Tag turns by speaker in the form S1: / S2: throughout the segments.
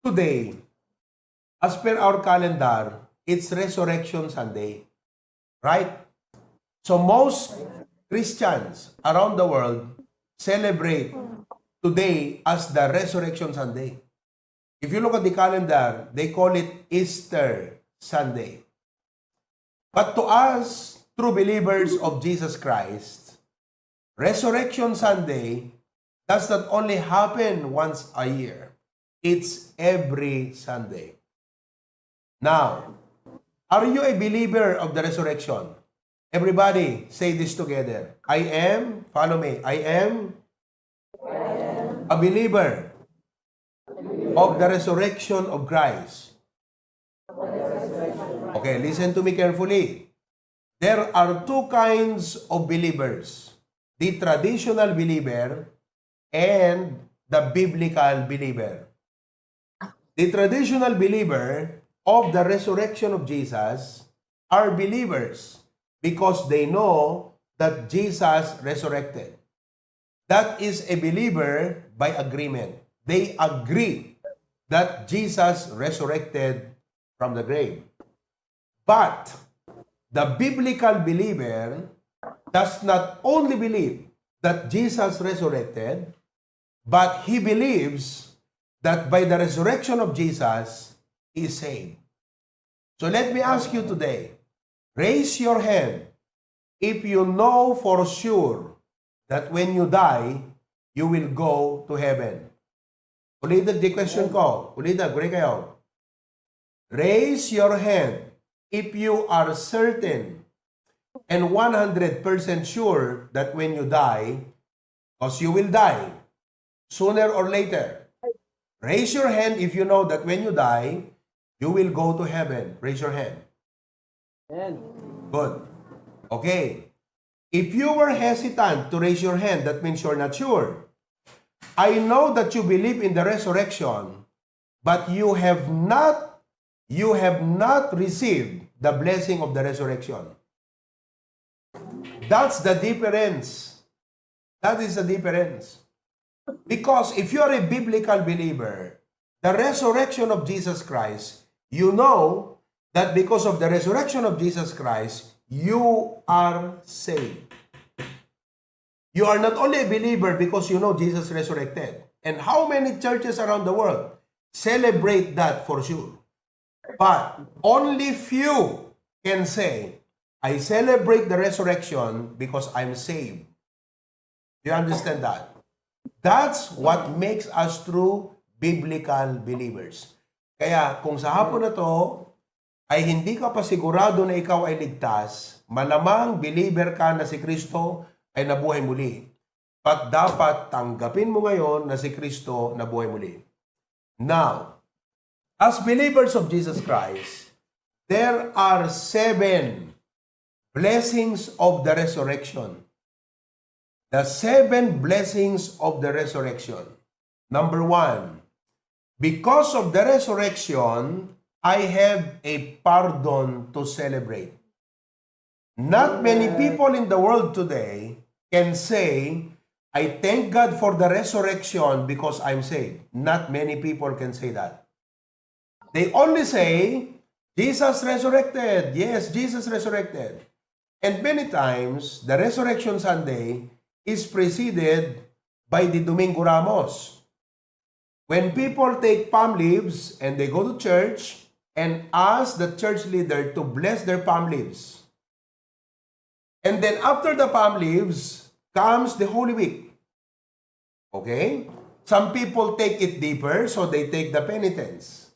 S1: Today, as per our calendar, it's Resurrection Sunday, right? So most Christians around the world celebrate today as the Resurrection Sunday. If you look at the calendar, they call it Easter Sunday. But to us, true believers of Jesus Christ, Resurrection Sunday does not only happen once a year. It's every Sunday. Now, are you a believer of the resurrection? Everybody, say this together. I am, follow me, I am a believer of the resurrection of Christ. Okay, listen to me carefully. There are two kinds of believers. The traditional believer and the biblical believer. The traditional believer of the resurrection of Jesus are believers because they know that Jesus resurrected. That is a believer by agreement. They agree that Jesus resurrected from the grave. But the biblical believer does not only believe that Jesus resurrected, but he believes that by the resurrection of Jesus, he is saved. So let me ask you today, raise your hand if you know for sure that when you die, you will go to heaven. Ulitin the question ko. Ulitin, guri kayo. Raise your hand if you are certain and 100% sure that when you die, because you will die sooner or later. Raise your hand if you know that when you die, you will go to heaven. Raise your hand. Good. Okay. If you were hesitant to raise your hand, that means you're not sure. I know that you believe in the resurrection, but you have not received the blessing of the resurrection. That's the difference. That is the difference. Because if you are a biblical believer, the resurrection of Jesus Christ, you know that because of the resurrection of Jesus Christ, you are saved. You are not only a believer because you know Jesus resurrected. And how many churches around the world celebrate that for sure? But only few can say, I celebrate the resurrection because I'm saved. Do you understand that? That's what makes us true biblical believers. Kaya kung sa hapon na to ay hindi ka pa sigurado na ikaw ay ligtas, malamang believer ka na si Kristo ay nabuhay muli. At dapat tanggapin mo ngayon na si Kristo nabuhay muli. Now, as believers of Jesus Christ, there are 7 blessings of the resurrection. The 7 blessings of the resurrection. Number 1, because of the resurrection, I have a pardon to celebrate. Not many people in the world today can say, I thank God for the resurrection because I'm saved. Not many people can say that. They only say, Jesus resurrected. Yes, Jesus resurrected. And many times, the Resurrection Sunday is preceded by the Domingo Ramos. When people take palm leaves and they go to church and ask the church leader to bless their palm leaves. And then after the palm leaves comes the Holy Week. Okay? Some people take it deeper, so they take the penitence.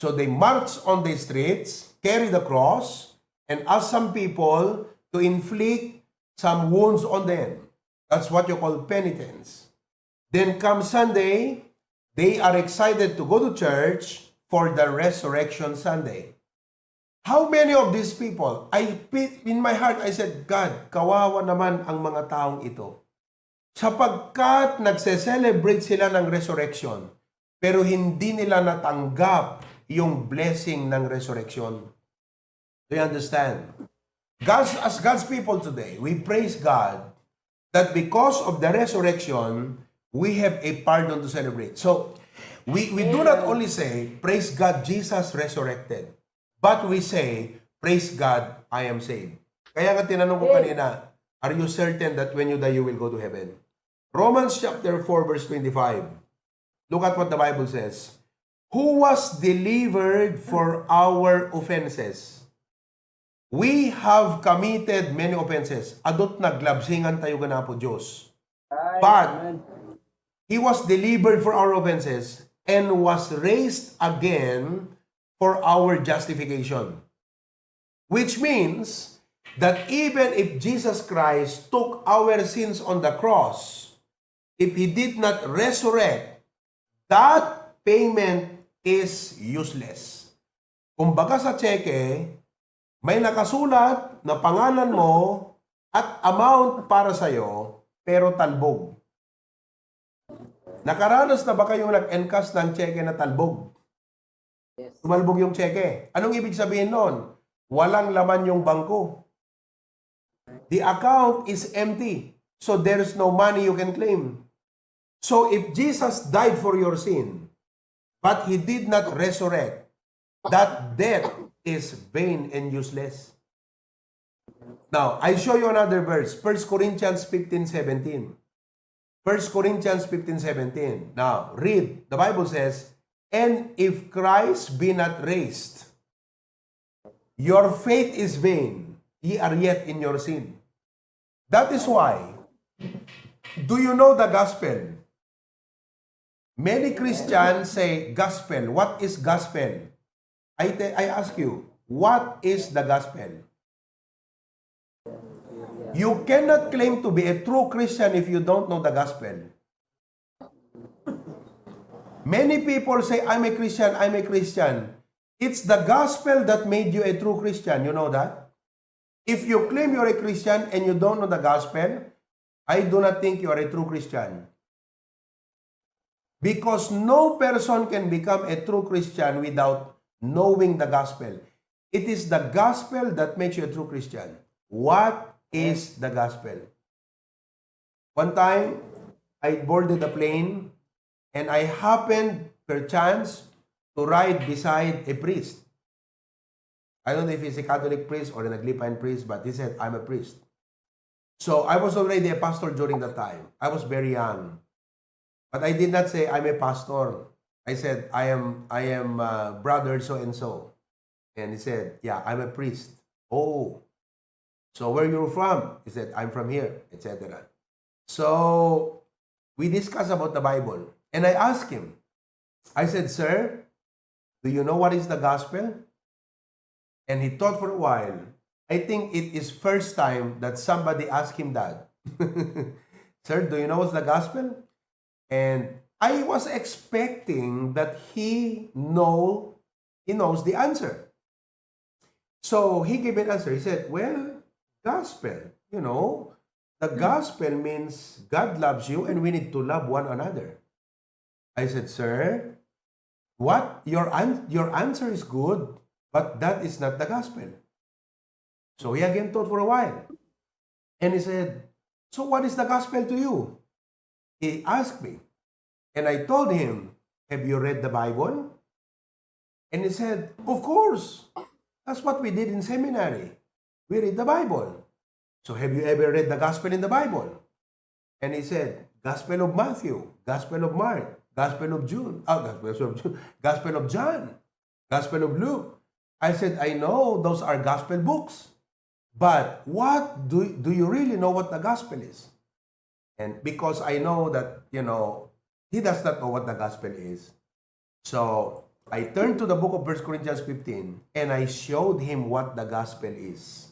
S1: So they march on the streets, carry the cross, and ask some people to inflict some wounds on them. That's what you call penitence. Then comes Sunday, they are excited to go to church for the Resurrection Sunday. How many of these people, in my heart, I said, God, kawawa naman ang mga taong ito. Sapagkat nagse-celebrate sila ng resurrection, pero hindi nila natanggap yung blessing ng resurrection. Do you understand? As God's people today, we praise God that because of the resurrection, we have a pardon to celebrate. So, We do not only say, praise God, Jesus resurrected. But we say, praise God, I am saved. Kaya nga tinanong ko kanina, are you certain that when you die, you will go to heaven? Romans chapter 4, verse 25. Look at what the Bible says. Who was delivered for our offenses? We have committed many offenses. Adot naglabsingan tayo gana po Diyos. But He was delivered for our offenses and was raised again for our justification. Which means that even if Jesus Christ took our sins on the cross, if He did not resurrect, that payment is useless. Kumbaga sa cheque, may nakasulat na pangalan mo at amount para sa'yo, pero talbog. Nakaranas na ba kayong nag-encash ng cheque na talbog?
S2: Yes.
S1: Tumalbog yung cheque. Anong ibig sabihin nun? Walang laman yung bangko. The account is empty. So there's no money you can claim. So if Jesus died for your sin, but He did not resurrect, that death is vain and useless. Now, I show you another verse. 1 Corinthians 15:17. 1 Corinthians 15:17. Now, read. The Bible says, and if Christ be not raised, your faith is vain. Ye are yet in your sin. That is why, do you know the gospel? Many Christians say gospel. What is gospel? I ask you, what is the gospel? You cannot claim to be a true Christian if you don't know the gospel. Many people say, I'm a Christian, I'm a Christian. It's the gospel that made you a true Christian. You know that? If you claim you're a Christian and you don't know the gospel, I do not think you are a true Christian. Because no person can become a true Christian without knowing the gospel. It is the gospel that makes you a true Christian. What is the gospel? One time, I boarded a plane and I happened, perchance, to ride beside a priest. I don't know if he's a Catholic priest or an Anglican priest, but he said, I'm a priest. So I was already a pastor during that time. I was very young. But I did not say, I'm a pastor. I said, I am brother so-and-so. And he said, yeah, I'm a priest. Oh, so where you're from? He said, I'm from here, etc. So we discussed about the Bible. And I asked him, I said, sir, do you know what is the gospel? And he thought for a while. I think it is first time that somebody asked him that. Sir, do you know what's the gospel? And I was expecting that he knows the answer. So he gave an answer. He said, well, gospel, the gospel means God loves you and we need to love one another. I said, sir, what? Your answer is good, but that is not the gospel. So he again thought for a while. And he said, so what is the gospel to you? He asked me. And I told him, have you read the Bible? And he said, of course. That's what we did in seminary. We read the Bible. So have you ever read the gospel in the Bible? And he said, Gospel of Matthew, Gospel of Mark, Gospel of John, Gospel of John, Gospel of Luke. I said, I know those are gospel books. But what do you really know what the gospel is? And because I know that, he does not know what the gospel is. So I turned to the book of 1 Corinthians 15 and I showed him what the gospel is.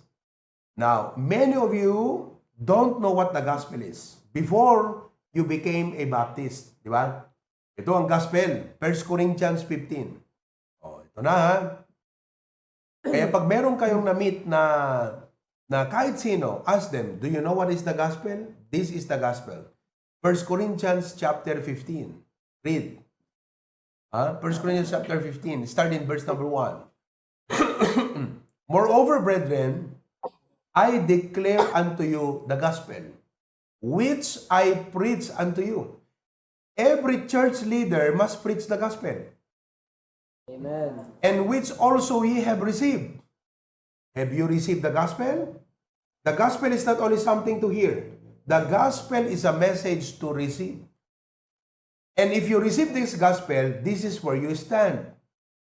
S1: Now, many of you don't know what the gospel is before you became a Baptist. Di ba? Ito ang gospel, 1 Corinthians 15. Oh, ito na ha. Kaya pag meron kayong na-meet na kahit sino, ask them, do you know what is the gospel? This is the gospel. 1 Corinthians chapter 15. Read. 1 Corinthians chapter 15. Start in verse number 1. Moreover, brethren, I declare unto you the gospel, which I preach unto you, every church leader must preach the gospel.
S2: Amen.
S1: And which also ye have received. Have you received the gospel? The gospel is not only something to hear. The gospel is a message to receive. And if you receive this gospel, this is where you stand.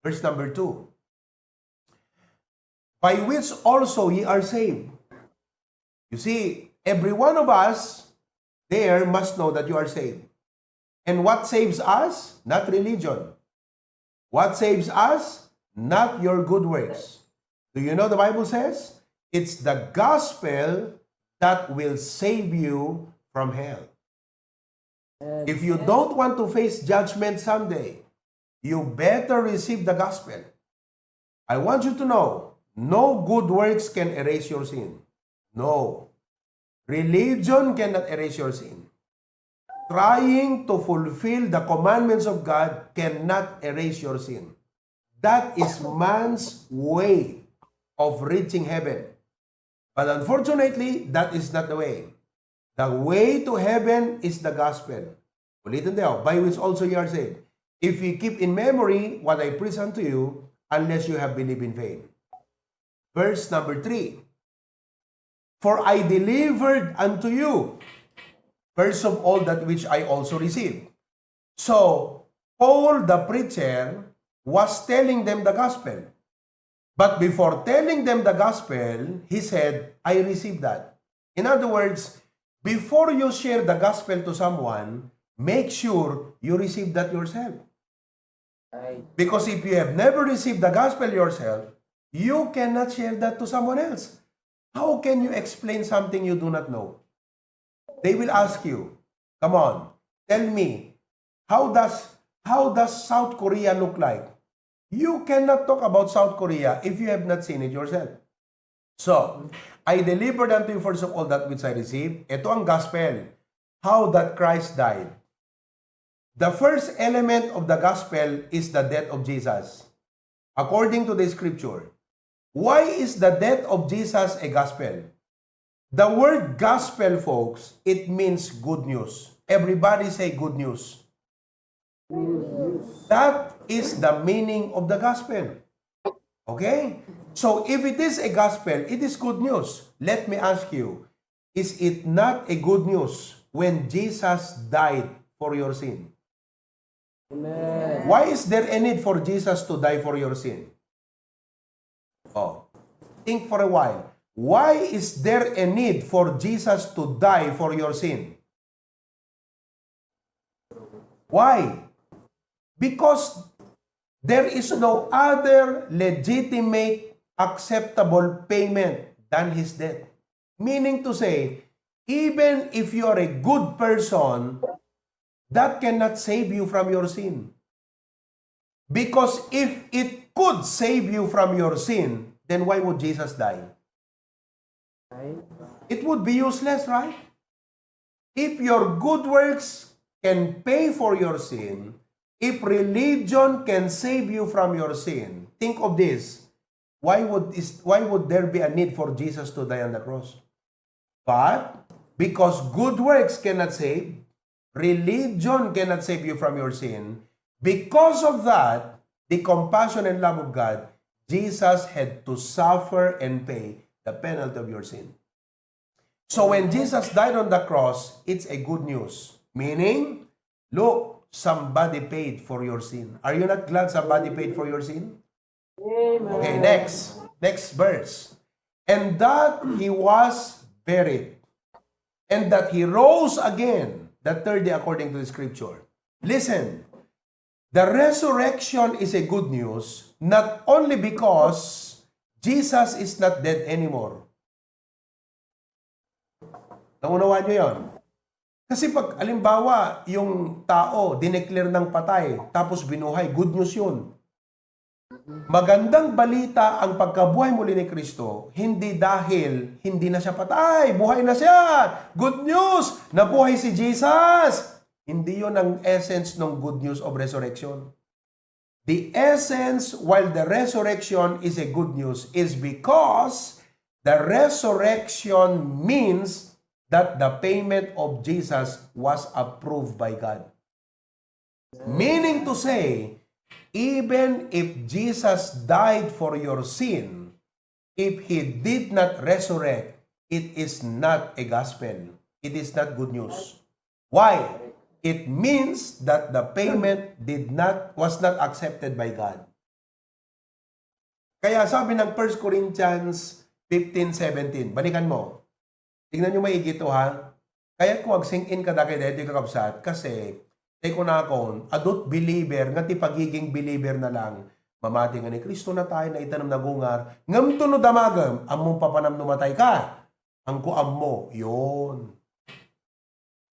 S1: Verse number 2. By which also ye are saved. You see, every one of us there must know that you are saved. And what saves us? Not religion. What saves us? Not your good works. Do you know the Bible says? It's the gospel that will save you from hell. If you don't want to face judgment someday, you better receive the gospel. I want you to know, no good works can erase your sin. No. Religion cannot erase your sin. Trying to fulfill the commandments of God cannot erase your sin. That is man's way of reaching heaven. But unfortunately, that is not the way. The way to heaven is the gospel. Ulitin daw, by which also you are saved. If you keep in memory what I preach unto you, unless you have believed in vain. Verse number 3. For I delivered unto you first of all that which I also received. So, Paul the preacher was telling them the gospel. But before telling them the gospel, he said, I received that. In other words, before you share the gospel to someone, make sure you receive that yourself.
S2: Right.
S1: Because if you have never received the gospel yourself, you cannot share that to someone else. How can you explain something you do not know? They will ask you, come on, tell me, how does South Korea look like? You cannot talk about South Korea if you have not seen it yourself. So, I delivered unto you first of all that which I received. Ito ang gospel, how that Christ died. The first element of the gospel is the death of Jesus. According to the scripture, why is the death of Jesus a gospel? The word gospel, folks, it means good news. Everybody say good news. That is the meaning of the gospel. Okay? So if it is a gospel, it is good news. Let me ask you, is it not a good news when Jesus died for your sin?
S2: Amen.
S1: Why is there a need for Jesus to die for your sin? Oh, think for a while. Why is there a need for Jesus to die for your sin? Why? Because there is no other legitimate, acceptable payment than his death. Meaning to say, even if you are a good person, that cannot save you from your sin. Because if it could save you from your sin, then why would Jesus die?
S2: Right.
S1: It would be useless, right? If your good works can pay for your sin, if religion can save you from your sin, think of this. Why would there be a need for Jesus to die on the cross? But because good works cannot save, religion cannot save you from your sin, because of that, the compassion and love of God, Jesus had to suffer and pay the penalty of your sin. So when Jesus died on the cross, it's a good news. Meaning, look, somebody paid for your sin. Are you not glad somebody paid for your sin?
S2: Amen.
S1: Okay, next verse. And that he was buried, and that he rose again the third day according to the scripture. Listen, the resurrection is a good news, not only because Jesus is not dead anymore. Naunawaan nyo yun? Kasi pag, alimbawa, yung tao, dineclare ng patay, tapos binuhay, good news yun. Magandang balita ang pagkabuhay muli ni Kristo, hindi dahil hindi na siya patay, buhay na siya. Good news, nabuhay si Jesus. Hindi yun ang essence ng good news of resurrection. The essence, while the resurrection is a good news, is because the resurrection means that the payment of Jesus was approved by God. Meaning to say, even if Jesus died for your sin, if He did not resurrect, it is not a gospel. It is not good news. Why? It means that the payment was not accepted by God. Kaya sabi ng 1 Corinthians 15:17, balikan mo. Tingnan nyo maigi ito ha. Kaya kung mag-sink in ka na kay Daddy Kakabsat, kasi ko na akong adult believer, nga ti pagiging believer na lang, mamati nga ni Kristo na tayo, na itanam na gungar, ngam tunod damagam, among papanam numatay ka. Ang kuam mo, yun.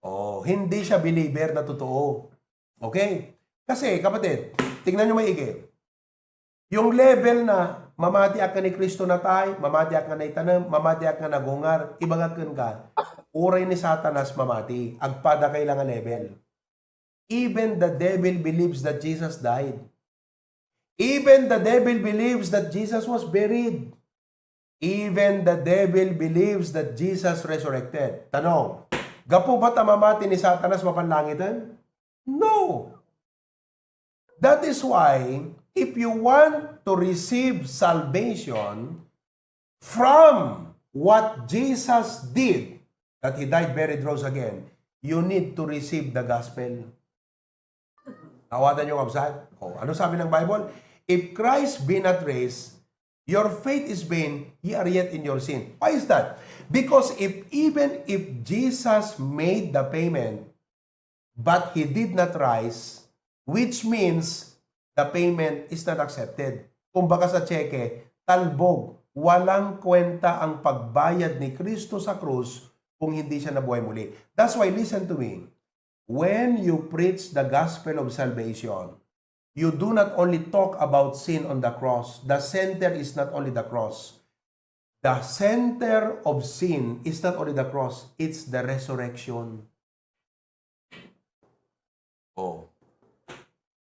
S1: Oh, hindi siya believer na totoo. Okay? Kasi, kapatid, tingnan nyo maigi. Yung level na mamati ka ni Kristo na tayo, mamati ka na itanam, mamati ka na gungar, ibagakan ka, uray ni Satanas mamati, agpada kailangan level. Even the devil believes that Jesus died. Even the devil believes that Jesus was buried. Even the devil believes that Jesus resurrected. Tanong, gapo ba tamamati ni Satanas mapanlangitan? No. That is why, if you want to receive salvation from what Jesus did, that He died, buried, rose again, you need to receive the gospel. Nawatan yung kabsat. Oh, ano sabi ng Bible? If Christ be not raised, your faith is vain, ye are yet in your sin. Why is that? Because even if Jesus made the payment, but He did not rise, which means the payment is not accepted. Kung baka sa cheque, talbog, walang kwenta ang pagbayad ni Kristo sa krus kung hindi siya nabuhay muli. That's why, listen to me. When you preach the gospel of salvation, you do not only talk about sin on the cross. The center is not only the cross. The center of sin is not only the cross, it's the resurrection. Oh.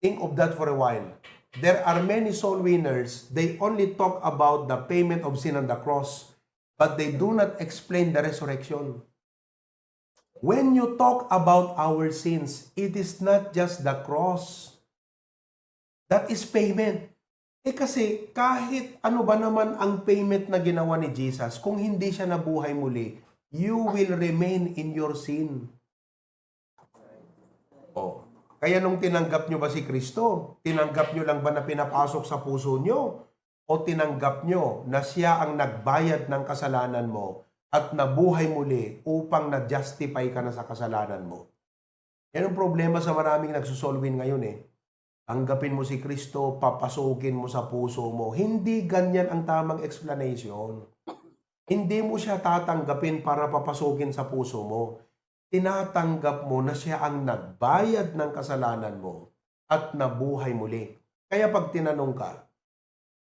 S1: Think of that for a while. There are many soul winners, they only talk about the payment of sin on the cross, but they do not explain the resurrection. When you talk about our sins, it is not just the cross. That is payment. Kasi kahit ano ba naman ang payment na ginawa ni Jesus, kung hindi siya nabuhay muli, you will remain in your sin. Oh. Kaya nung tinanggap nyo ba si Kristo, tinanggap nyo lang ba na pinapasok sa puso nyo? O tinanggap nyo na siya ang nagbayad ng kasalanan mo at nabuhay muli upang na-justify ka na sa kasalanan mo? Yan ang problema sa maraming nagsusolwin ngayon eh. Tanggapin mo si Kristo, papasukin mo sa puso mo. Hindi ganyan ang tamang explanation. Hindi mo siya tatanggapin para papasukin sa puso mo. Tinatanggap mo na siya ang nagbayad ng kasalanan mo at nabuhay muli. Kaya pag tinanong ka,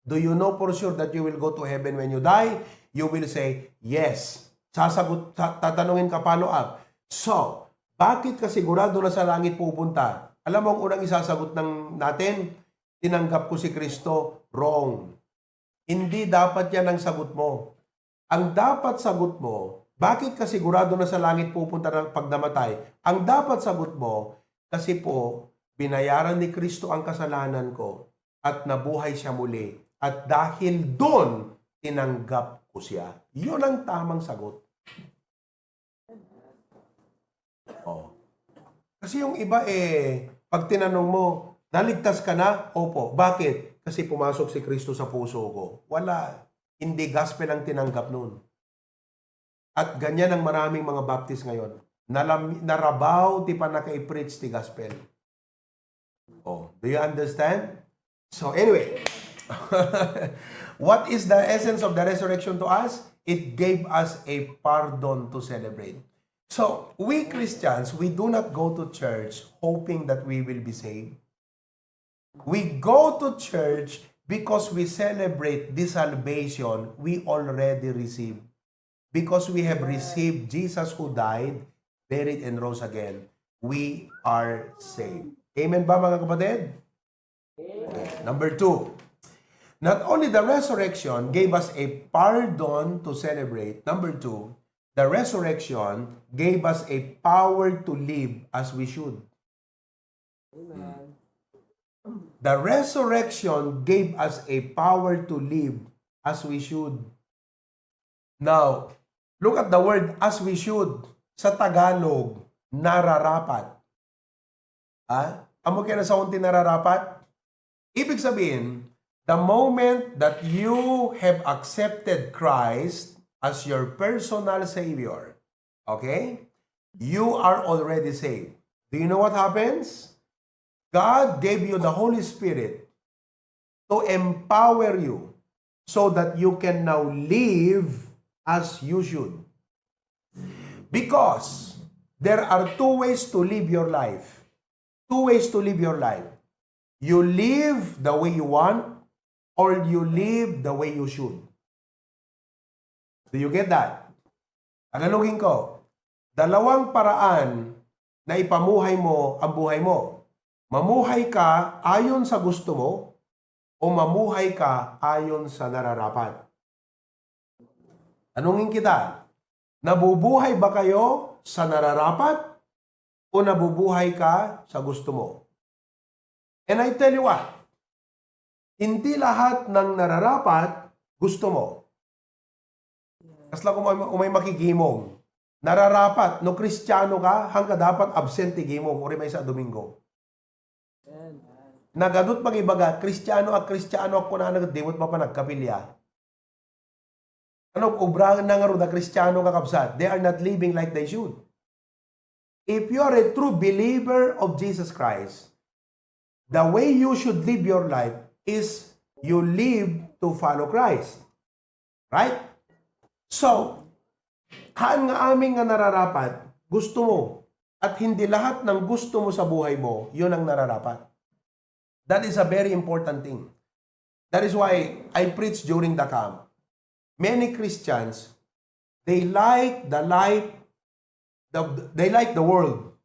S1: do you know for sure that you will go to heaven when you die? You will say, yes. Tatanungin ka follow up. So, bakit ka sigurado na sa langit pupunta? Alam mo ang unang isasagot natin, tinanggap ko si Kristo, wrong. Hindi dapat yan ang sagot mo. Ang dapat sagot mo, bakit ka sigurado na sa langit pupunta ng pagdamatay? Ang dapat sagot mo, kasi po, binayaran ni Kristo ang kasalanan ko at nabuhay siya muli. At dahil doon, tinanggap ko siya. Yun ang tamang sagot. Oh. Kasi yung iba pag tinanong mo, naligtas ka na? Opo. Bakit? Kasi pumasok si Kristo sa puso ko. Wala. Hindi gospel ang tinanggap nun. At ganyan ang maraming mga baptist ngayon. Narabaw ti pa naka-preach ti gospel. Oh, do you understand? So anyway, what is the essence of the resurrection to us? It gave us a pardon to celebrate. So, we Christians, we do not go to church hoping that we will be saved. We go to church because we celebrate the salvation we already received. Because we have received Jesus who died, buried, and rose again. We are saved. Amen ba mga kapatid? Okay. Number 2. Not only the resurrection gave us a pardon to celebrate. Number 2, the resurrection gave us a power to live as we should.
S2: Amen.
S1: The resurrection gave us a power to live as we should. Now, look at the word as we should. Sa Tagalog, nararapat. Amo kaya na sa unti nararapat? Ibig sabihin, the moment that you have accepted Christ as your personal Savior, okay? You are already saved. Do you know what happens? God gave you the Holy Spirit to empower you so that you can now live as you should. Because there are two ways to live your life. Two ways to live your life. You live the way you want or you live the way you should. Do you get that? Tagalogin ko, dalawang paraan na ipamuhay mo ang buhay mo. Mamuhay ka ayon sa gusto mo o mamuhay ka ayon sa nararapat. Tanungin kita, nabubuhay ba kayo sa nararapat o nabubuhay ka sa gusto mo? And I tell you what, hindi lahat ng nararapat gusto mo. Kasla kung may makikimong, nararapat, no Kristiyano ka, hangga dapat absente gimong, uri may sa Domingo. Nagadot magibaga, Kristiyano ako na nagadimot pa nagkapilya. Ano, ubrahan na nga ro na Kristiyano kakabsat, they are not living like they should. If you are a true believer of Jesus Christ, the way you should live your life is you live to follow Christ. Right? So, haan nga aming nga nararapat, gusto mo, at hindi lahat ng gusto mo sa buhay mo, yun ang nararapat. That is a very important thing. That is why I preach during the camp. Many Christians, they like the life, they like the world.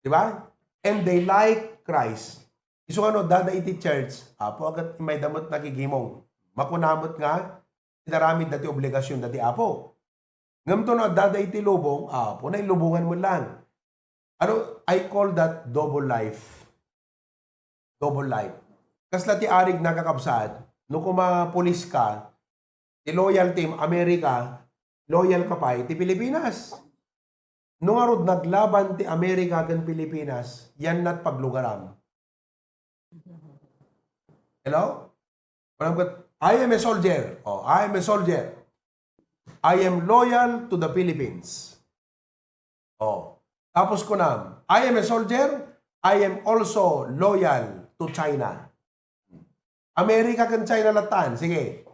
S1: Diba? And they like Christ. Iso ano, dada iti church, apo agad may damot nakigimong. Makunamot nga, inaramid dati obligasyon dati apo. Ngam to na dada iti lubong, apo na ilubungan mo lang. Ano, I call that double life. Double life. Kasla ti arig nakakabsad, no kung mga pulis ka, ti loyal team Amerika, loyal ka pa ti Pilipinas. No nga rod naglaban ti Amerika kan Pilipinas, yan nat paglugaram. Hello? I am a soldier. Oh, I am a soldier. I am loyal to the Philippines. Oh. Tapos ko na, I am a soldier. I am also loyal to China. Amerika kan China latan. Sige.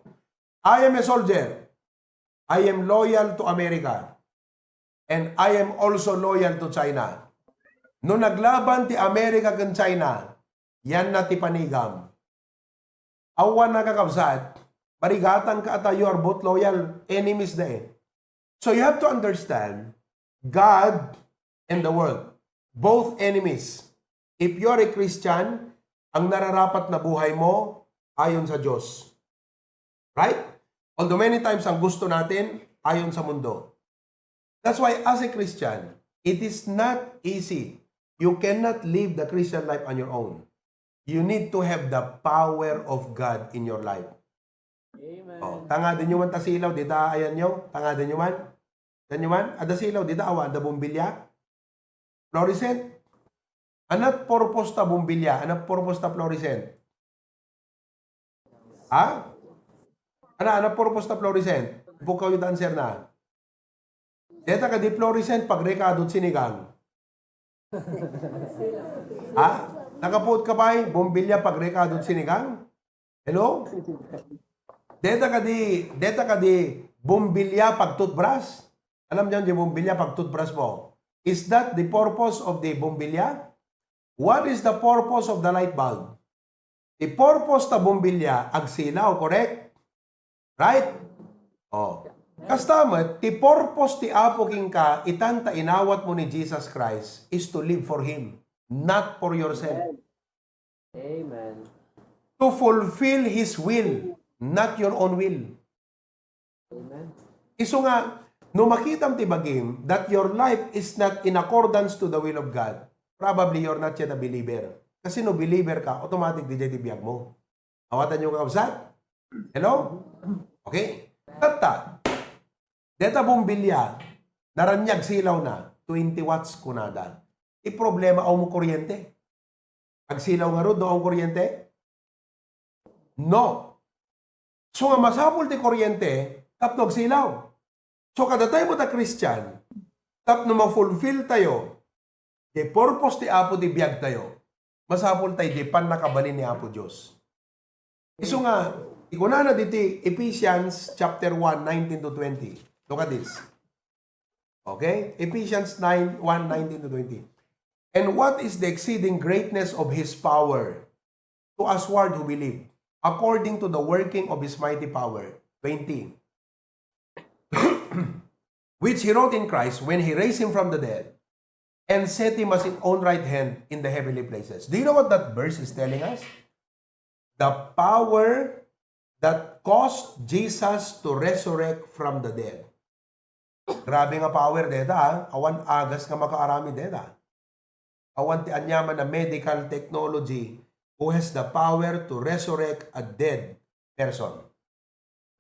S1: I am a soldier. I am loyal to America. And I am also loyal to China. No naglaban ti Amerika kan China, yan na ti panigam. Awan na kakabsat, parigatan ka ata, you are both loyal enemies na eh. So you have to understand, God and the world, both enemies. If you are a Christian, ang nararapat na buhay mo, ayon sa Diyos. Right? Although many times ang gusto natin, ayon sa mundo. That's why as a Christian, it is not easy. You cannot live the Christian life on your own. You need to have the power of God in your life.
S2: Amen.
S1: Oh, tangadin nyo man tasilaw, dita ayan nyo, tangadin nyo man. Tanyo man, ada silaw, dita awa, ada bumbilya. Fluorescent. Anat purpose ta bumbilya, anat purpose ta fluorescent. Ha? Anat purpose ta fluorescent. Bukaw yung answer na. Dita ka di fluorescent pag rekadot sinigang. Ha? Nakapot ka ba bumbilya pag rekadot sinigang? Hello? Deta ka di bumbilya pag toothbrush? Alam niyo di bumbilya pag toothbrush mo? Is that the purpose of the bumbilya? What is the purpose of the light bulb? The purpose ta bumbilya agsilaw, correct? Right? Oh. Kastamat, the purpose ti Apo king ka itanta inawat mo ni Jesus Christ is to live for Him, not for yourself.
S2: Amen.
S1: To fulfill His will, not your own will.
S2: Amen.
S1: Iso nga, no makitam ti bagim that your life is not in accordance to the will of God, probably you're not yet a believer. Kasi no believer ka, automatic di jay tibiyag mo. Awatan nyo kakabsat? Hello? Okay? Tata, deta bumbilya, naranyag silaw na, 20 watts kunada. I-problema ako mo kuryente. Pag silaw nga ro, doon kuryente? No. So nga masapul ti kuryente, tapno silaw. So kada tayo mo ta Christian, tapno ma-fulfill tayo, the purpose ti Apo di biyag tayo, masapul tayo di pan nakabalin ni Apo Diyos. Iso nga, ikunana diti Ephesians chapter 1, 19 to 20. Look at this. Okay? Ephesians 9, 1, 19 to 20. And what is the exceeding greatness of His power to usward who believe, according to the working of His mighty power. 20. Which He wrought in Christ when He raised Him from the dead and set Him as His own right hand in the heavenly places. Do you know what that verse is telling us? The power that caused Jesus to resurrect from the dead. Grabe nga power deta, awan agas nga makaarami deta. Awan ti anyaman na medical technology who has the power to resurrect a dead person.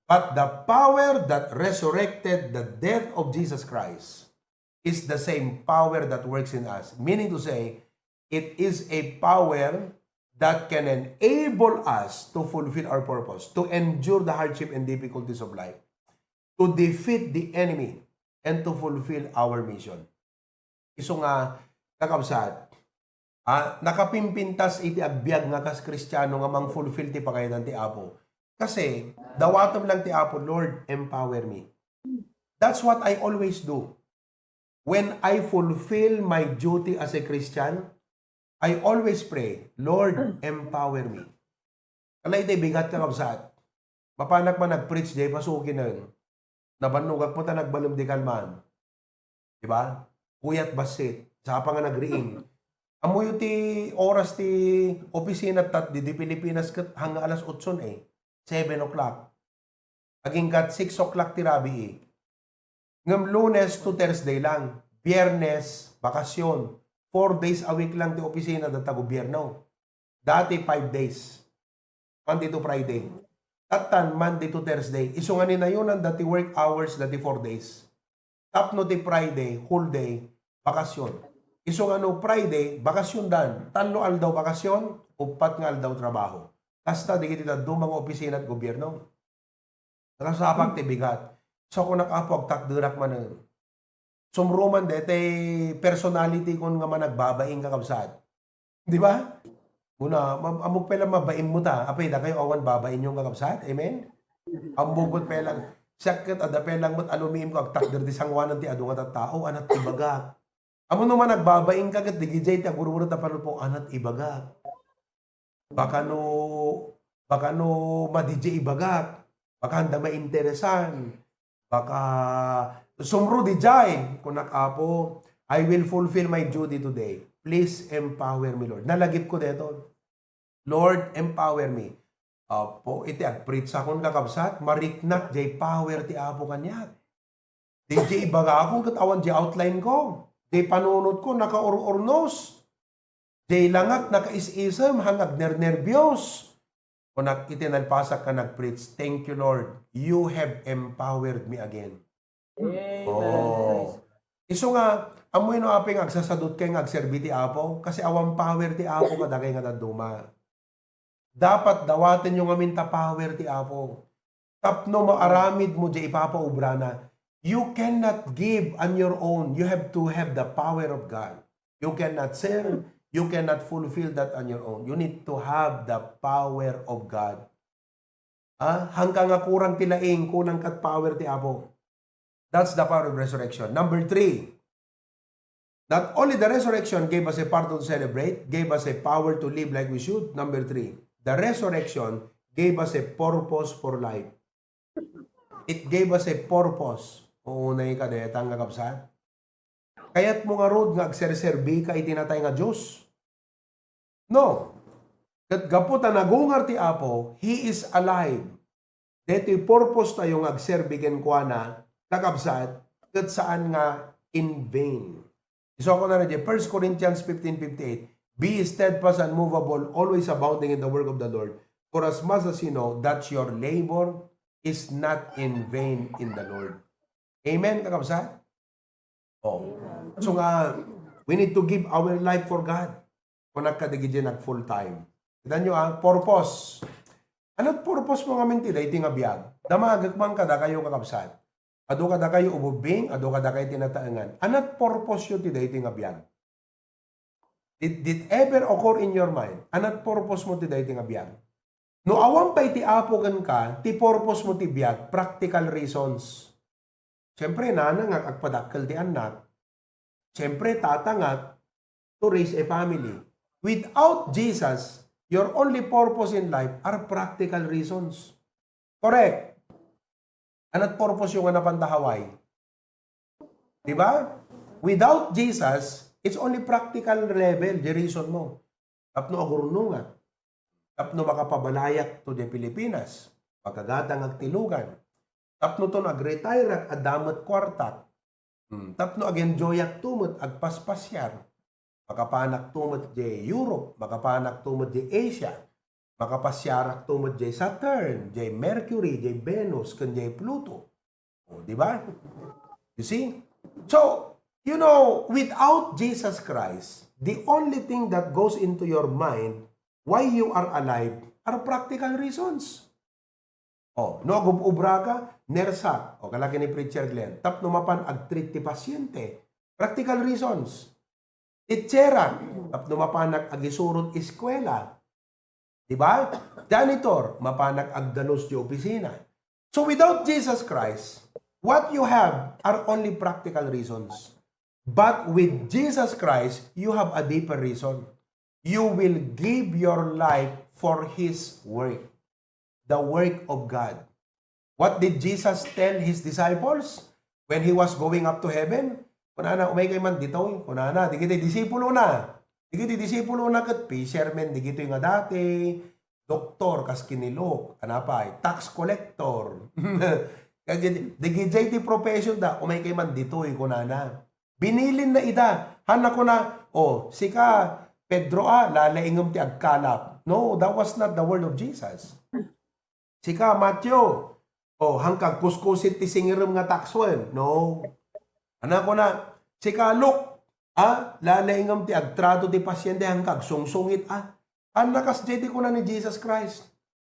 S1: But the power that resurrected the death of Jesus Christ is the same power that works in us. Meaning to say, it is a power that can enable us to fulfill our purpose, to endure the hardship and difficulties of life, to defeat the enemy, and to fulfill our mission. Iso nga, kakabsat, nakapimpintas iti agbyag nga kas Kristiyano nga mang-fulfill ti pakayanan ti Apo. Kasi, dawatom lang ti Apo, Lord, empower me. That's what I always do. When I fulfill my duty as a Christian, I always pray, Lord, empower me. Kalay iti bigat kakabsat. Mapanak man nag-preach day, pasukin na yun. Nabanugag mo ta nagbalom di kalman. Diba? Puyat basit. Saka nga nagriing. Amoy ti oras ti opisina tat di Pilipinas kat hanggang alas 8 eh. 7 o'clock. Aging kat 6 o'clock ti rabi eh. Ngam Lunes to Thursday lang. Biyernes, bakasyon. 4 days a week lang ti opisina data gobyerno. Dati 5 days. Monday to Friday. Tatan, Monday to Thursday. Iso nga na yun ang dati work hours dati 4 days. Tapno ti Friday, whole day, bakasyon. Iso nga no Friday, bakasyon dan. Tanlo aldaw bakasyon, upat nga aldaw trabaho. Kasta di kita do mga opisina at gobyerno. Nakasapak ti bigat. So kung nakapag takdirak man nun. Sumruman dete personality kung nga man nagbabaing kakabsat. Di ba? Una, amog pala mabain mo ta. Apay, da kayo awan babain yung kakabsat. Amen? Ambugot pelang. Sakit, ada pelang mo't alumim ko. Agtakder di sangwanan ti adu nga tao. Anat ibaga. Amo naman nagbabain ka. Kat digijay ti agururo ta po. Anat ibaga. Baka no madijay ibaga. Baka handa mainteresan. Baka sumro dijay. Kung nakapo, I will fulfill my duty today. Please empower me, Lord. Nalagip ko dito. Lord, empower me. Po, iti agpreach akong kakabsat, mariknat, jay power ti Apo kanyat. Di jay ibaga akong katawan, jay outline ko. Jay panunod ko, naka-or-ornos. Jay langat, naka-is-isam, hangag nervyos. Kung itinalpasak ka nag-preach, thank you, Lord. You have empowered me again.
S2: Amen.
S1: Oh. Iso nga, amoy no aping agsasadot kay agserbi ti Apo kasi awang power ti Apo kadagay nga daduma. Dapat dawaten yung aminta power ti Apo. Tapno maaramid mo di ipapaubra na. You cannot give on your own. You have to have the power of God. You cannot serve. You cannot fulfill that on your own. You need to have the power of God. Hanggang nga kurang tilaing, kunang kat power ti Apo. That's the power of resurrection. Number 3. Not only the resurrection gave us a part to celebrate, gave us a power to live like we should. Number 3, the resurrection gave us a purpose for life. It gave us a purpose. Uunay ka detang nga kapsat. Kaya't mo nga rod nga agserserbi ka itinatay nga Diyos. No. Kat gaputa nagungar ti Apo, He is alive. Deto'y purpose tayo nga agserbi ken kuana kakabsat kat saan nga in vain. Iso ko na rin, 1 Corinthians 15:58. Be steadfast and movable, always abounding in the work of the Lord. For as much as you know that your labor is not in vain in the Lord. Amen, kakabsat? Oh. So nga, we need to give our life for God. Kung nagkadigidyan full time. Kita nyo purpose. Ano't purpose mo ngamin ti dahi nga biyag? Damagak man kada kayo kakabsat. Ado kada kayo ububing, ado kada kayo tinataangan. Ano't purpose yun ti dahi nga biyag? Did ever occur in your mind? Ano't purpose mo ti dahi nga biyag? No awang pa iti apogan ka, ti purpose mo ti biyag, practical reasons. Siyempre, nanangak agpadakkel ti anak. Siyempre, tatangak to raise a family. Without Jesus, your only purpose in life are practical reasons. Correct. Ano't purpose yung napantahaway? Diba? Without Jesus, it's only practical level, the reason mo. Tapno agurunungan. Tapno makapabalayak to the Pilipinas. Pagkagatang agtilugan. Tapno to nag-retire at damat kwartak. Tapno ag-enjoyak tumot agpaspasyar. Makapanak tumot di Europe. Makapanak tumot di Asia. Makapasyarak tumot di Saturn, di Mercury, di Venus, kan di Pluto. O, di ba? You see? So, you know, without Jesus Christ, the only thing that goes into your mind why you are alive are practical reasons. O, no, gububra ka, nersak. O, kalaki ni Preacher Glenn. Tap numapan ag-treat ti pasyente. Practical reasons. Itcheran. Tap numapan ag-isurot eskwela. Diba? Janitor, mapanak agdalos di opisina. So without Jesus Christ, what you have are only practical reasons. But with Jesus Christ, you have a deeper reason. You will give your life for His work. The work of God. What did Jesus tell His disciples when He was going up to heaven? Kunana, umay kay man dito. Kunana, di kita disipulo na. Di kita disipulo na kat fisherman, di kita nga dati. Doktor, kas kinilok. Anapay, tax collector. Di kita profession da. Umay kay man dito. Kunana. Binilin na ida. Hanak ko na, sika, Pedro lalaingam ti agkalap. No, that was not the word of Jesus. Sika, Matthew, hangkag kuskusit ti singirum nga taxwen. No. Anak ko na, sika, Luke, lalaingam ti agtrato ti pasyente hangkag sungsungit, Anakas jeti ko na ni Jesus Christ.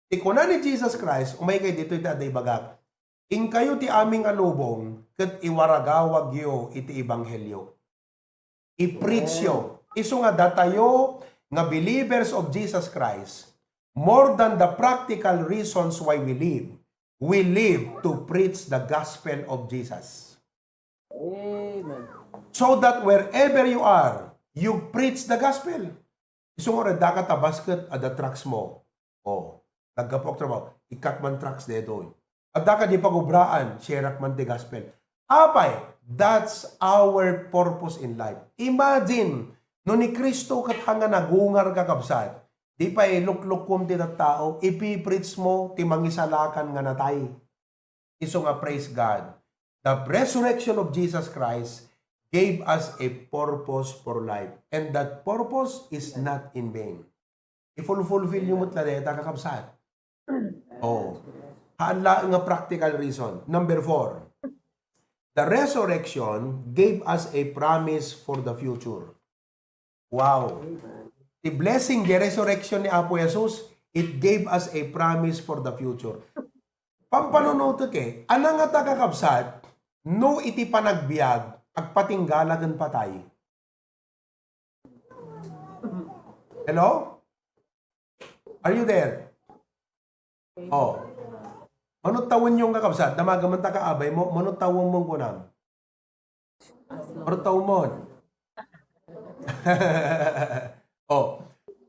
S1: Ti ko na ni Jesus Christ, umay kay dito iti aday bagak. In kayo ti aming alubong, ket iwaragawag yo iti ebanghelyo. I-preach yo. Isu nga datayo nga believers of Jesus Christ, more than the practical reasons why we live to preach the gospel of Jesus.
S2: Amen.
S1: So that wherever you are, you preach the gospel. Isu nga reda ka tabasket ada trucks mo. Nagkapok trabaho. Ikat man trucks dito. At ka di pagubraan, sharak man ti gospel. Apay, that's our purpose in life. Imagine, no ni Kristo kat hanga nagungar kakabsat, di pa ilukluk ti tao, ipipreach mo, ti mangisalakan nga natay. Iso nga praise God. The resurrection of Jesus Christ gave us a purpose for life. And that purpose is not in vain. I-fulfill yung mutladeta kakabsat. Hala nga practical reason. Number 4. The resurrection gave us a promise for the future. Wow. The blessing, the resurrection ni Apo Jesus, it gave us a promise for the future. Pampanunutot anang nga kakabsat, no iti panagbiag, agpatinggalagan patay. Hello? Are you there? Manot tawon yung kakabsat, namagaman ta kaabay mo, manot tawon mong kunam. Manot tawon mo.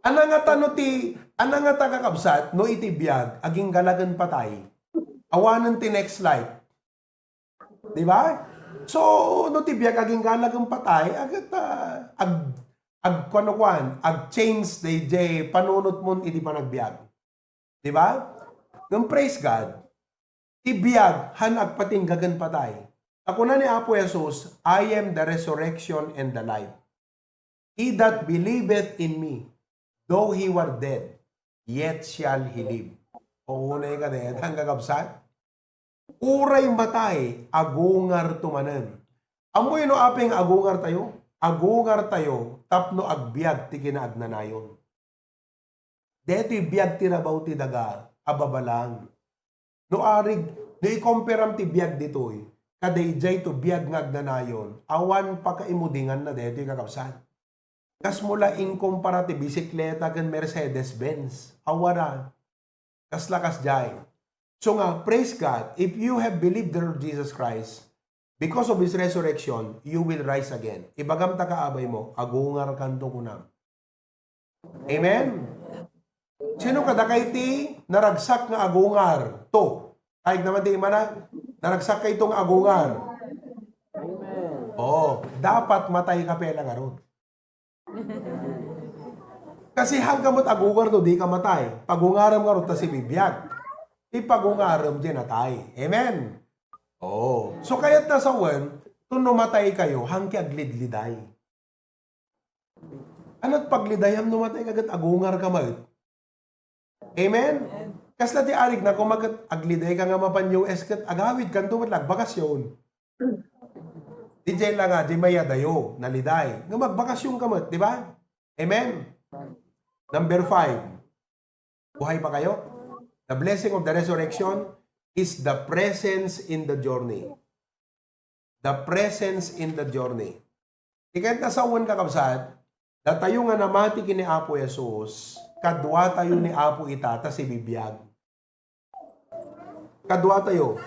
S1: Anang nga anang nga kakabsat, no itibiyag, aging galagan patay. Awanan ti next life. Diba? So, no tibiyag aging galagang patay, agad ag-change day panunot mo iti panagbiag. Diba? Nung praise God, tibiyag han agpatinggagan patay. Ako na ni Apo Jesus, I am the resurrection and the life. He that believeth in me, though he were dead, yet shall he live. O unay ka din, hanggang kapsat. Uray matay, agungar tumanan. Amoy no aping agungar tayo? Agungar tayo, tapno agbiag ti kinaagnanayon. Deti biag ti rabaw ti daga, ababalang. No arig, no ikomperam ti biag ditoy, kadayjay to biag ngagnanayon, awan pakaimudingan na deti kakapsat. Kas mula inkumpara ti bisikleta kan Mercedes-Benz. Awara. Kas lakas jay. So nga, praise God, if you have believed the Lord Jesus Christ, because of His resurrection, you will rise again. Ibagam ta kaabay mo, agungar kanto kunam. Amen? Sino kada kay ti naragsak nga agungar? To. Kahit naman di mana, naragsak kay itong agungar.
S2: Amen.
S1: Oh, dapat matay ka pela nga ron. Kasi hanggamot agungar to, di ka matay. Pagungaram nga ron, ta si bibiyag. Ipagungaram di natay. Amen? Oh. So kaya't nasa wan, kung numatay kayo, hangki aglidliday. Ano't paglidayam numatay kagat agungar ka mat? Amen? Kas na ti arig na kung agliday ka nga mapan US kat agawid kan tumatlag bakasyon. DJ lang nga, di maya dayo, naliday. Nga magbakasyon ka mat, di ba? Amen? Number 5. Buhay pa kayo? The blessing of the resurrection is the presence in the journey. The presence in the journey. Ikait na sa uwan kakabsat, na tayo nga namati kini Apo Jesus, kadwa tayo ni Apo itata si bibiyag. Kadwa tayo.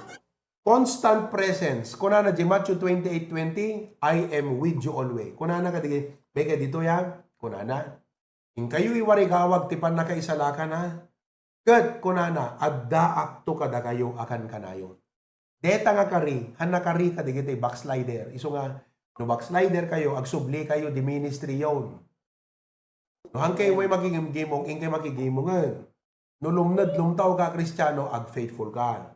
S1: Constant presence. Kunana di Matthew 28:20, I am with you always. Kunana ka di, beka dito yan. Kunana. In kayo iwarigawag, tipan na kaisalakan ha. Kat, kunana, adda akto kada kayo akan kanayon. Deta nga kari, hanakari ka di kita backslider. Iso nga, no backslider kayo, agsubli kayo di ministry yon. No hang kayo may magigimgimong, in kayo magigimongan. No lumtaw ka Kristiyano, ag faithful ka.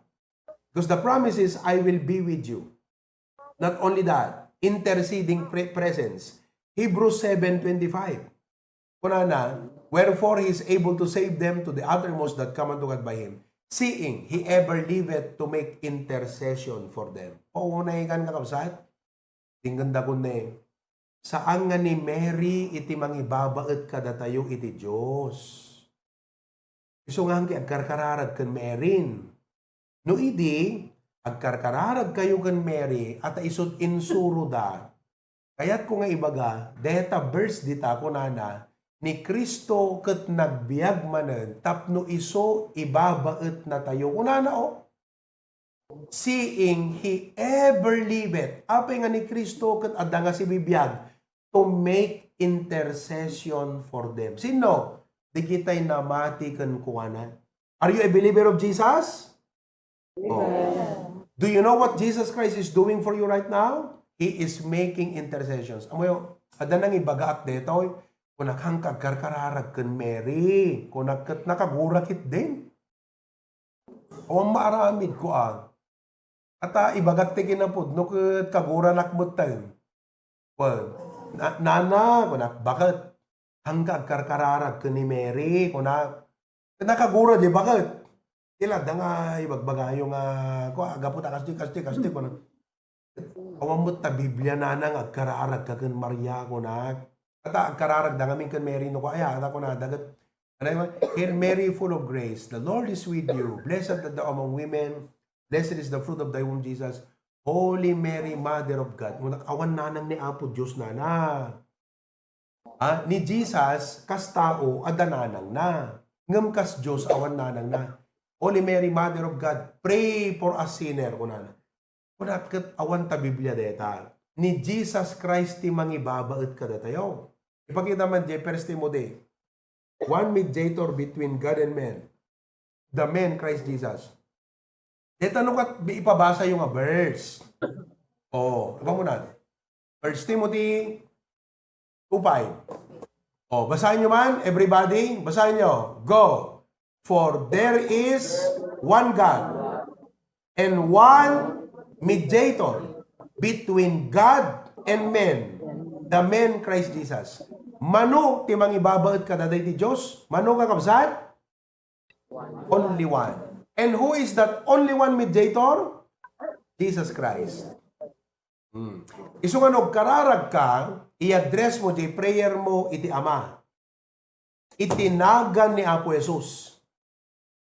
S1: Because the promise is, I will be with you. Not only that, interceding presence. Hebrews 7:25. Kunana, wherefore he is able to save them to the uttermost that come unto God by him, seeing he ever liveth to make intercession for them. O unay kan kakabsat, tingganda ko na saan nga ni Mary iti mangibabaet kada tayo iti Diyos. Iso nga hangki agkarkararag kan Maryn. No idi, agkarkararag kayo kan Mary at isot insuro da. Kaya't ko nga ibaga, deta verse dita ko nana, ni Kristo ket nagbiag manen, tapno iso ibabaet na tayo. Kunana o, seeing he ever liveth, apay nga ni Kristo ket adda nga si bibiyag, to make intercession for them. Sino? Di kita'y namati ken kuana. Are you a believer of Jesus? Oh. Do you know what Jesus Christ is doing for you right now? He is making intercessions. Amoy, ada nang ibagaat dito, kung naghangkag karkararag kan Mary, kung nakagurakit din. O maaramid ko ang. At ibagat ti kinapod, no kaguranak mo tayo. Nana, kung bakit hangkag karkararag kan ni Mary, kung nakagura di bakit? Tila, da nga, ibagbagayo nga, ko, agaputa, kasti, ko na. Kawamot ta, Biblia na nang, agkararag ka kan Maria, ko na. At agkararag, da ngamin kan Mary, no ko, aya, ko na, dagat. Hail Mary, full of grace, the Lord is with you. Blessed art thou among women, blessed is the fruit of thy womb, Jesus. Holy Mary, Mother of God. Ngunit awan nanang ni Apo Diyos na na. Ni Jesus, kas tao, adananang na. Ngam kas Diyos, awan nanang na. Holy Mary, Mother of God, pray for us sinner. Kunana. Kunat kat awan ta Biblia deta. Ni Jesus Christ ti mangibabaet kada tayo. Ipakita man di 1 Timothy. One mediator between God and man. The man, Christ Jesus. Deta nung kat ipabasa yung verse. Oh, iba mo na. 1 Timothy 2:5. Oh, basahin nyo man, everybody. Basahin nyo. Go. For there is one God and one mediator between God and men, the man Christ Jesus. Mano ti mangibabaet kada ti Dios? Mano ka kabsat? Only one. And who is that only one mediator? Jesus Christ. Isu nga kararag ka, i-address mo di prayer mo iti Ama. Itinagan ni Apo Jesus.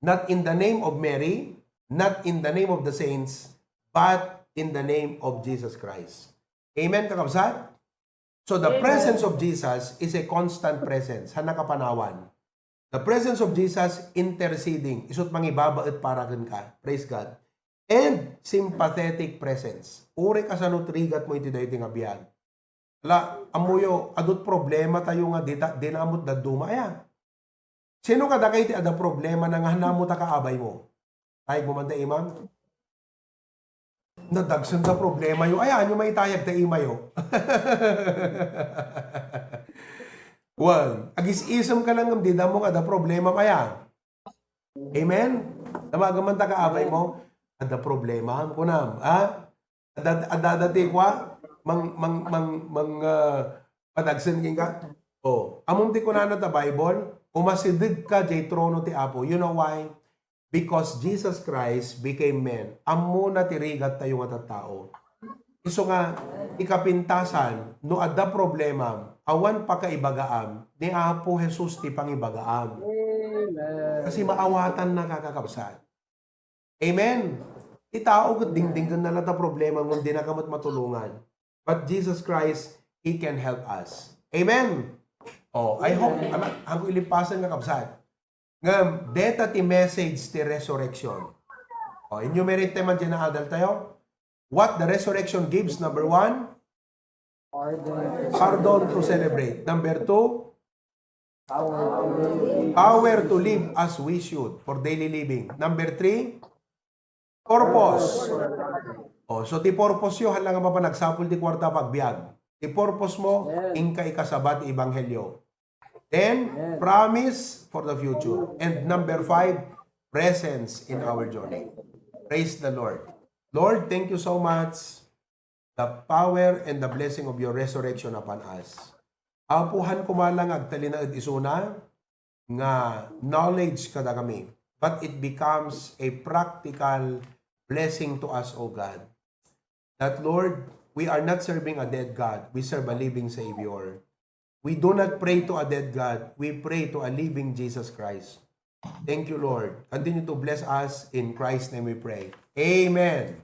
S1: Not in the name of Mary, not in the name of the saints, but in the name of Jesus Christ. Amen, kakabsat? So the presence of Jesus is a constant presence. Han nakapanawan. The presence of Jesus interceding. Isut mangibabaet para ka. Praise God. And sympathetic presence. Uri ka sa nutrigat mo iti dahi nga biyag. Ala, amuyo, adut problema tayo nga dinamot na dumaya. Sino ka da kay ti ada problema na nga hanamo ta kaabay mo? Ay, bumanda imam? Nadagsan sa problema yo. Ayan, yung may tayag ta imayo. One, agis-isam ka lang ng dida mo ada problema kaya. Amen? Namagaman ta kaabay mo, ada problema kunam. Adadati kwa padagsan king ka. Oh, among ti kunana ta Bible, umasidig ka jay trono ti Apo. You know why? Because Jesus Christ became man. Amo na tirigat tayo nga tattao. Iso nga, ikapintasan, no ada problema, awan pa kaibagaam, ni Apo Jesus ti pangibagaam. Kasi maawatan na kakakabsat. Amen? Itao kat dingdinggan na lata problema kung di na kamot matulungan. But Jesus Christ, He can help us. Amen? Oh, I hope, ang ilipasan nga kabsat. Ngam, deta ti message ti resurrection. Oh, enumerate man dyan na adal tayo. What the resurrection gives, number 1, pardon to celebrate. Number 2, power to live as we should for daily living. Number 3, purpose. Oh, so ti purpose yo halang nga mapanagsapol ti kwarta pagbiag. Ti purpose mo, ingka ikasabat ibanghelyo. Then, promise for the future. And number 5, presence in our journey. Praise the Lord. Lord, thank you so much. The power and the blessing of your resurrection upon us. Apuhan ko malang agtalinaad isuna nga knowledge kada kami. But it becomes a practical blessing to us, O God. That, Lord, we are not serving a dead God. We serve a living Savior. We do not pray to a dead God. We pray to a living Jesus Christ. Thank you, Lord. Continue to bless us. In Christ's name we pray. Amen.